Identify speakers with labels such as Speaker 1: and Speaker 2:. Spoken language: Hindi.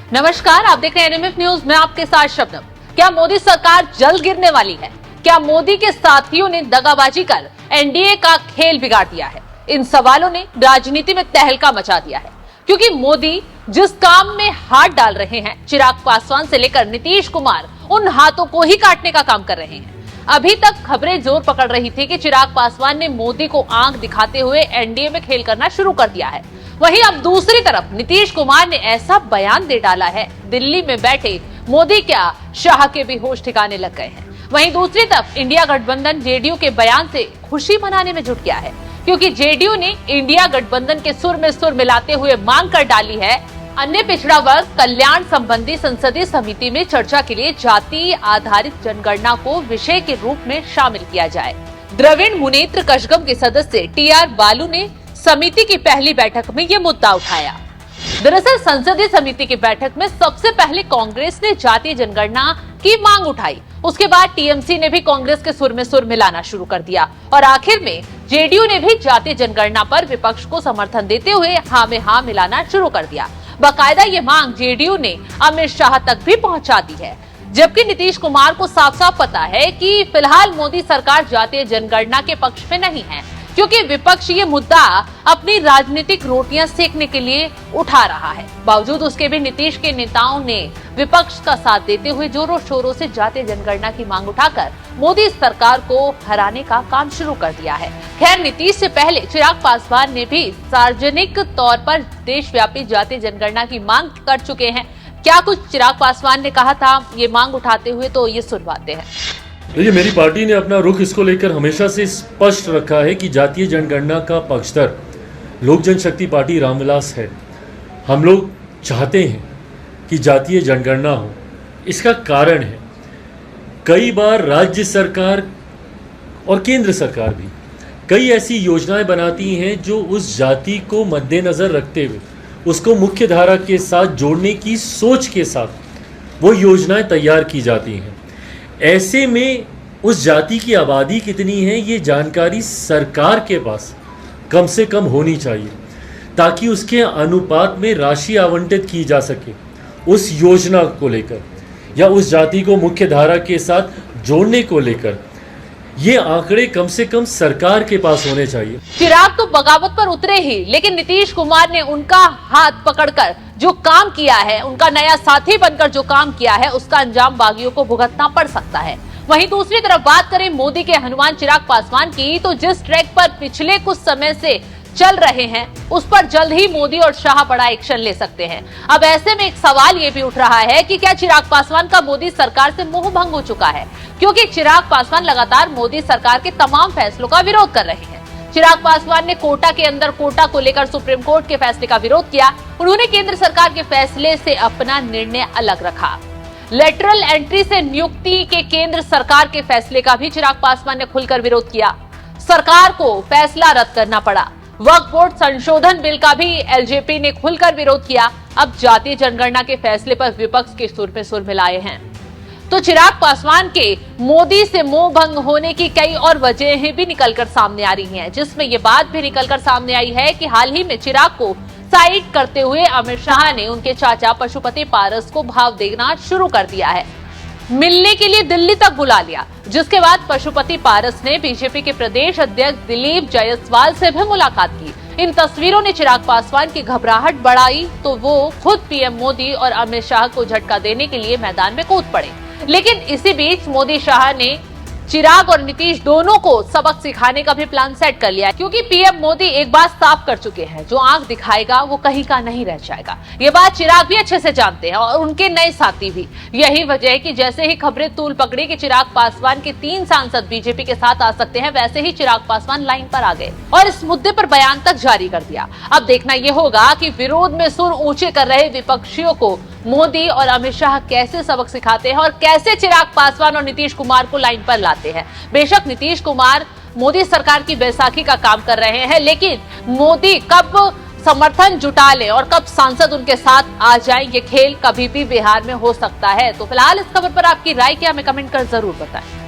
Speaker 1: नमस्कार, आप देख रहे हैं एनएमएफ न्यूज। मैं आपके साथ शबनम। क्या मोदी सरकार जल्द गिरने वाली है? क्या मोदी के साथियों ने दगाबाजी कर एनडीए का खेल बिगाड़ दिया है? इन सवालों ने राजनीति में तहलका मचा दिया है, क्योंकि मोदी जिस काम में हाथ डाल रहे हैं, चिराग पासवान से लेकर नीतीश कुमार उन हाथों को ही काटने का काम कर रहे हैं। अभी तक खबरें जोर पकड़ रही थी कि चिराग पासवान ने मोदी को आंख दिखाते हुए एनडीए में खेल करना शुरू कर दिया है। वहीं अब दूसरी तरफ नीतीश कुमार ने ऐसा बयान दे डाला है, दिल्ली में बैठे मोदी क्या शाह के भी होश ठिकाने लग गए हैं। वहीं दूसरी तरफ इंडिया गठबंधन जेडीयू के बयान से खुशी मनाने में जुट गया है, क्योंकि जेडीयू ने इंडिया गठबंधन के सुर में सुर मिलाते हुए मांग कर डाली है, अन्य पिछड़ा वर्ग कल्याण संबंधी संसदीय समिति में चर्चा के लिए जाति आधारित जनगणना को विषय के रूप में शामिल किया जाए। द्रविड़ मुनेत्र कशगम के सदस्य टीआर बालू ने समिति की पहली बैठक में ये मुद्दा उठाया। दरअसल संसदीय समिति की बैठक में सबसे पहले कांग्रेस ने जातीय जनगणना की मांग उठाई, उसके बाद टीएमसी ने भी कांग्रेस के सुर में सुर मिलाना शुरू कर दिया और आखिर में जेडीयू ने भी जातीय जनगणना पर विपक्ष को समर्थन देते हुए हाँ में हाँ मिलाना शुरू कर दिया। बाकायदा ये मांग जेडीयू ने अमित शाह तक भी पहुंचा दी है, जबकि नीतीश कुमार को साफ साफ पता है कि फिलहाल मोदी सरकार जातीय जनगणना के पक्ष में नहीं है, क्योंकि विपक्ष ये मुद्दा अपनी राजनीतिक रोटियां सेकने के लिए उठा रहा है। बावजूद उसके भी नीतीश के नेताओं ने विपक्ष का साथ देते हुए जोरों शोरों से जातीय जनगणना की मांग उठाकर मोदी सरकार को हराने का काम शुरू कर दिया है। खैर, नीतीश से पहले चिराग पासवान ने भी सार्वजनिक तौर पर देशव्यापी जातीय जनगणना की मांग कर चुके हैं। क्या कुछ चिराग पासवान ने कहा था ये मांग उठाते हुए, तो ये सुनवाते हैं।
Speaker 2: देखिए, मेरी पार्टी ने अपना रुख इसको लेकर हमेशा से स्पष्ट रखा है कि जातीय जनगणना का पक्षधर लोक जनशक्ति पार्टी रामविलास है। हम लोग चाहते हैं कि जातीय जनगणना हो। इसका कारण है, कई बार राज्य सरकार और केंद्र सरकार भी कई ऐसी योजनाएं बनाती हैं जो उस जाति को मद्देनज़र रखते हुए उसको मुख्य धारा के साथ जोड़ने की सोच के साथ वो योजनाएं तैयार की जाती हैं। ऐसे में उस जाति की आबादी कितनी है, ये जानकारी सरकार के पास कम से कम होनी चाहिए, ताकि उसके अनुपात में राशि आवंटित की जा सके उस योजना को लेकर या उस जाति को मुख्य धारा के साथ जोड़ने को लेकर। ये आंकड़े कम से कम सरकार के पास होने चाहिए।
Speaker 1: चिराग तो बगावत पर उतरे ही, लेकिन नीतीश कुमार ने उनका हाथ पकड़कर जो काम किया है, उनका नया साथी बनकर जो काम किया है, उसका अंजाम बागियों को भुगतना पड़ सकता है। वहीं दूसरी तरफ बात करें मोदी के हनुमान चिराग पासवान की, तो जिस ट्रैक पर पिछले कुछ समय से चल रहे हैं, उस पर जल्द ही मोदी और शाह बड़ा एक्शन ले सकते हैं। अब ऐसे में एक सवाल ये भी उठ रहा है कि क्या चिराग पासवान का मोदी सरकार से मोह भंग हो चुका है, क्योंकि चिराग पासवान लगातार मोदी सरकार के तमाम फैसलों का विरोध कर रहे हैं। चिराग पासवान ने कोटा के अंदर कोटा को लेकर सुप्रीम कोर्ट के फैसले का विरोध किया। उन्होंने केंद्र सरकार के फैसले से अपना निर्णय अलग रखा। लेटरल एंट्री से नियुक्ति के केंद्र सरकार के फैसले का भी चिराग पासवान ने खुलकर विरोध किया। सरकार को फैसला रद्द करना पड़ा। वक्फ बोर्ड संशोधन बिल का भी एलजेपी ने खुलकर विरोध किया। अब जातीय जनगणना के फैसले पर विपक्ष के सुर में सुर मिलाए हैं। तो चिराग पासवान के मोदी से मोह भंग होने की कई और वजहें भी निकलकर सामने आ रही हैं, जिसमें ये बात भी निकलकर सामने आई है कि हाल ही में चिराग को साइड करते हुए अमित शाह ने उनके चाचा पशुपति पारस को भाव देना शुरू कर दिया है, मिलने के लिए दिल्ली तक बुला लिया। जिसके बाद पशुपति पारस ने बीजेपी के प्रदेश अध्यक्ष दिलीप जायसवाल से भी मुलाकात की। इन तस्वीरों ने चिराग पासवान की घबराहट बढ़ाई, तो वो खुद पीएम मोदी और अमित शाह को झटका देने के लिए मैदान में कूद पड़े। लेकिन इसी बीच मोदी शाह ने चिराग और नीतीश दोनों को सबक सिखाने का भी प्लान सेट कर लिया है, क्योंकि पीएम मोदी एक बात साफ कर चुके हैं, जो आंख दिखाएगा वो कहीं का नहीं रह जाएगा। ये बात चिराग भी अच्छे से जानते हैं और उनके नए साथी भी। यही वजह है कि जैसे ही खबरें तूल पकड़ी कि चिराग पासवान के 3 सांसद बीजेपी के साथ आ सकते हैं, वैसे ही चिराग पासवान लाइन पर आ गए और इस मुद्दे पर बयान तक जारी कर दिया। अब देखना यह होगा कि विरोध में सुर ऊंचे कर रहे विपक्षियों को मोदी और अमित शाह कैसे सबक सिखाते हैं और कैसे चिराग पासवान और नीतीश कुमार को लाइन पर लाते हैं। बेशक नीतीश कुमार मोदी सरकार की बैसाखी का काम कर रहे हैं, लेकिन मोदी कब समर्थन जुटा ले और कब सांसद उनके साथ आ जाएं, ये खेल कभी भी बिहार में हो सकता है। तो फिलहाल इस खबर पर आपकी राय क्या, हमें कमेंट कर जरूर बताएं।